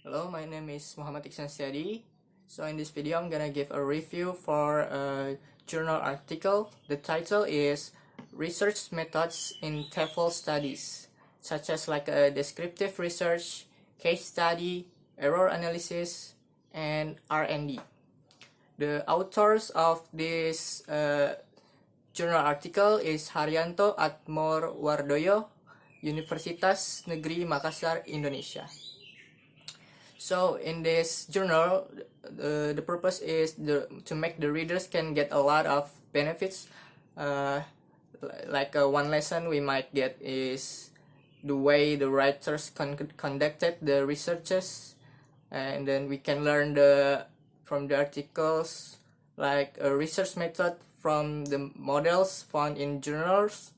Hello, my name is Ikhsan Setiadi. So in this video, I'm gonna give a review for a journal article. The title is Research Methods in TEFL Studies, such as like a descriptive research, case study, error analysis, and R&D. The authors of this journal article is Haryanto Atmor Wardoyo, Universitas Negeri Makassar, Indonesia. So in this journal, the purpose is to make the readers can get a lot of benefits. One lesson we might get is the way the writers conducted the researches, and then we can learn from the articles like a research method from the models found in journals,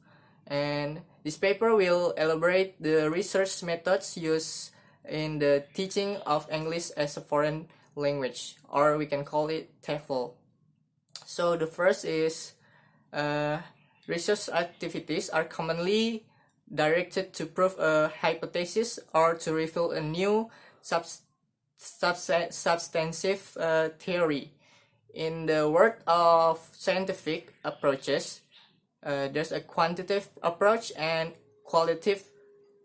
and this paper will elaborate the research methods used in the teaching of English as a foreign language, or we can call it TEFL. So the first is research activities are commonly directed to prove a hypothesis or to reveal a new substantive theory. In the world of scientific approaches, there's a quantitative approach and qualitative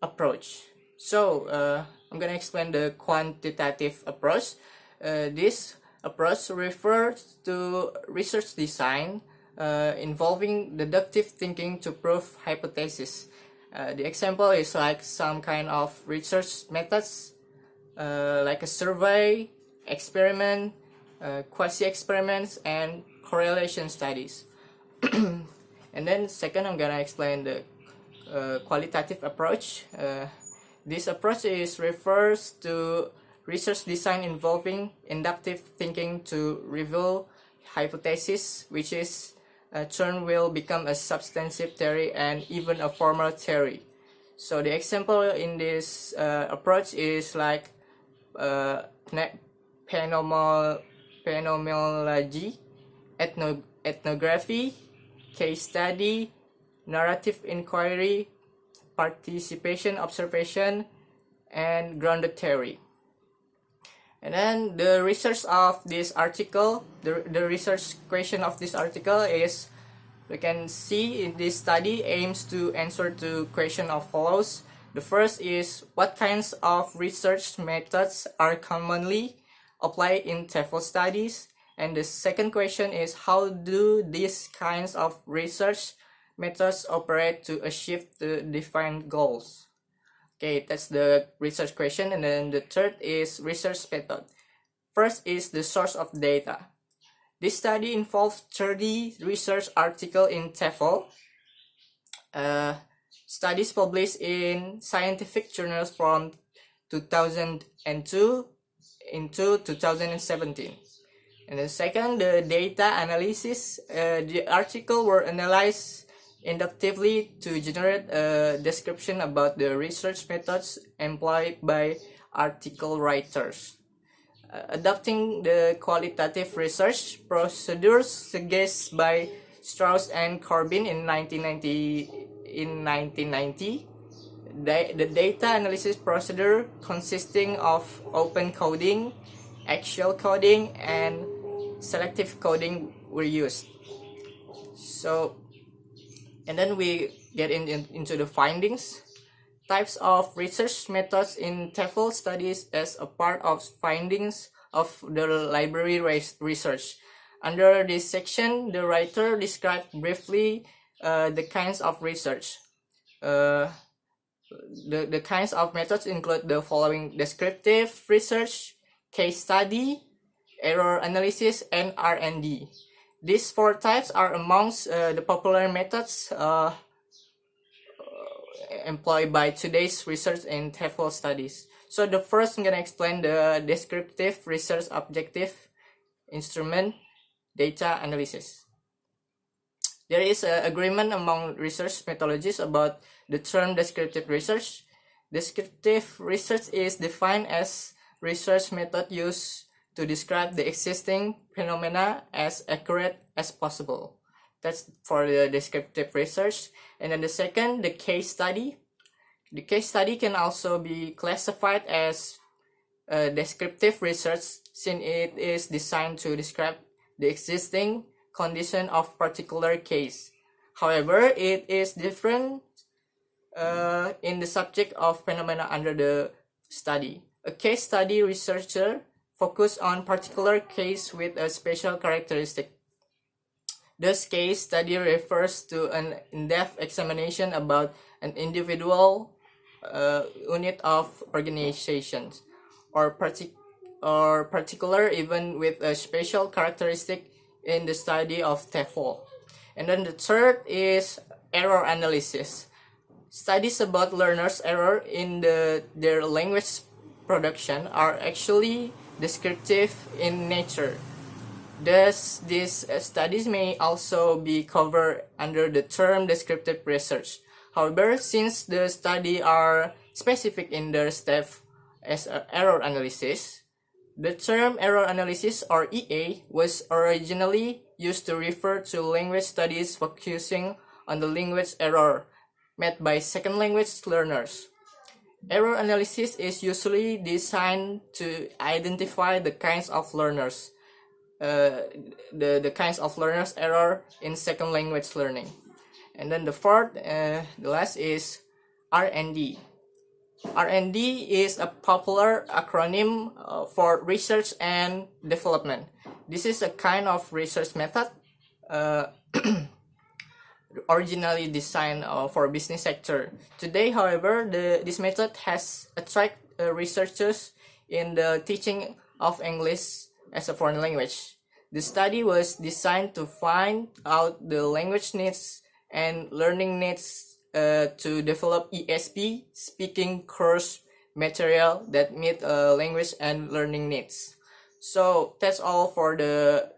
approach. So I'm gonna explain the quantitative approach. This approach refers to research design involving deductive thinking to prove hypotheses. The example is like some kind of research methods, like a survey, experiment, quasi-experiments, and correlation studies. And then second, I'm gonna explain the qualitative approach. This approach refers to research design involving inductive thinking to reveal hypothesis, which is turn will become a substantive theory and even a formal theory. So the example in this approach is like phenomenology, ethnography, case study, narrative inquiry, participation observation, and grounded theory. And then the research of this article, the research question of this article is, we can see in this study aims to answer to question of follows. The first is, what kinds of research methods are commonly applied in TEFL studies? And the second question is, how do these kinds of research methods operate to achieve the defined goals? Okay, that's the research question. And then the third is research method. First is the source of data. This study involves 30 research articles in TEFL. Studies published in scientific journals from 2002 into 2017. And then second, the data analysis. The article were analyzed inductively to generate a description about the research methods employed by article writers. Adopting the qualitative research procedures suggested by Strauss and Corbin in 1990, the data analysis procedure consisting of open coding, axial coding, and selective coding were used. So, and then we get into the findings. Types of research methods in TEFL studies as a part of findings of the library research. Under this section, the writer described briefly the kinds of research. The kinds of methods include the following: descriptive research, case study, error analysis, and R&D. These four types are amongst the popular methods employed by today's research in TEFL studies. So the first, I'm going to explain the descriptive research objective, instrument, data analysis. There is an agreement among research methodologies about the term descriptive research. Descriptive research is defined as research method used to describe the existing phenomena as accurate as possible. That's for the descriptive research. And then the second, the case study. The case study can also be classified as descriptive research since it is designed to describe the existing condition of particular case. However, it is different in the subject of phenomena under the study. A case study researcher focus on particular case with a special characteristic. This case study refers to an in-depth examination about an individual unit of organizations or particular event with a special characteristic in the study of TEFL. And then the third is error analysis. Studies about learners' error in their language production are actually descriptive in nature. Thus, these studies may also be covered under the term descriptive research. However, since the studies are specific in their step as error analysis, the term error analysis or EA was originally used to refer to language studies focusing on the language error made by second language learners. Error analysis is usually designed to identify the kinds of learners, the kinds of learners error in second language learning. And then the fourth, the last is R&D. R&D is a popular acronym for research and development. This is a kind of research method originally designed for business sector. Today, however, this method has attracted researchers in the teaching of English as a foreign language. The study was designed to find out the language needs and learning needs to develop ESP, speaking course material that meet language and learning needs. So that's all for the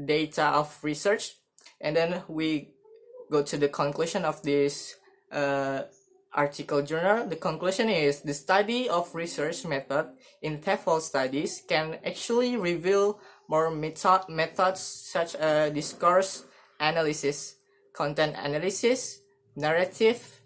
data of research. And then we go to the conclusion of this article journal. The conclusion is the study of research method in TEFL studies can actually reveal more methods such as discourse analysis, content analysis, narrative,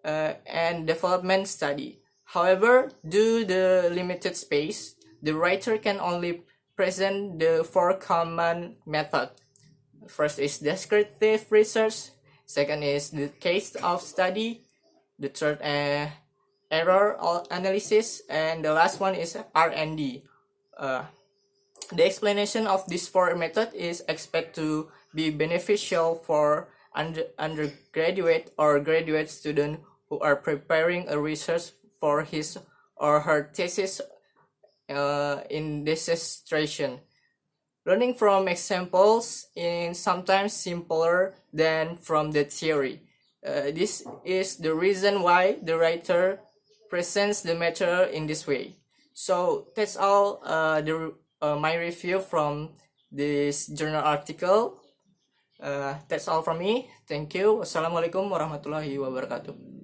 and development study. However, due to the limited space, the writer can only present the four common methods. First is descriptive research, second is the case of study, the third error analysis, and the last one is R&D. The explanation of these four methods is expected to be beneficial for undergraduate or graduate student who are preparing a research for his or her thesis in dissertation. Learning from examples is sometimes simpler than from the theory. This is the reason why the writer presents the matter in this way. So that's all my review from this journal article. That's all from me. Thank you. Wassalamualaikum warahmatullahi wabarakatuh.